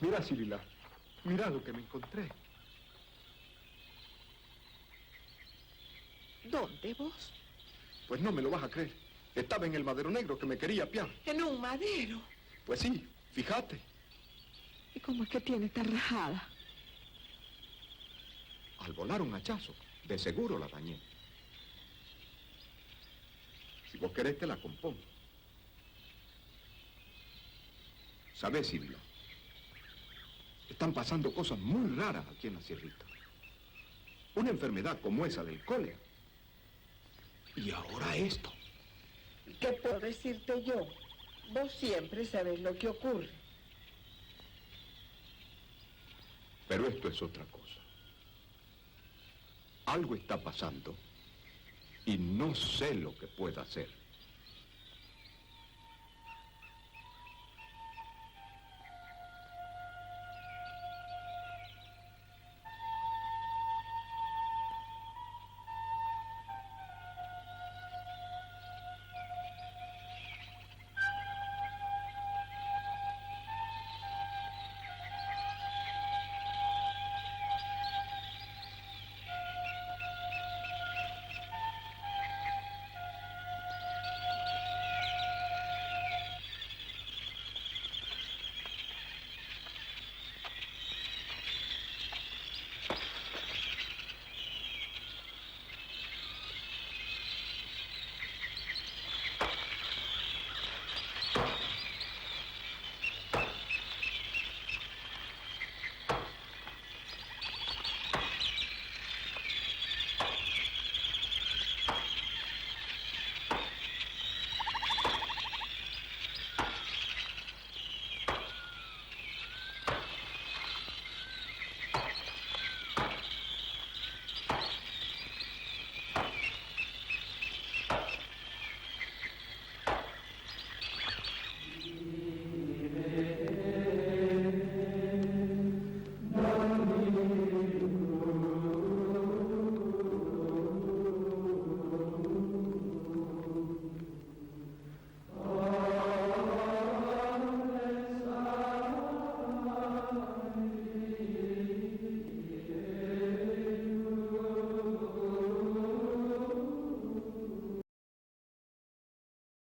Mira, Sibila, mira lo que me encontré. ¿Dónde vos? Pues no me lo vas a creer. Estaba en el madero negro que me quería apiar. ¿En un madero? Pues sí, fíjate. ¿Y cómo es que tiene esta rajada? Al volar un hachazo, de seguro la dañé. Si vos querés, te la compongo. ¿Sabés, Sibila? Están pasando cosas muy raras aquí en la sierrita. Una enfermedad como esa del cólera. Y ahora esto. ¿Qué puedo decirte yo? Vos siempre sabés lo que ocurre. Pero esto es otra cosa. Algo está pasando y no sé lo que pueda hacer.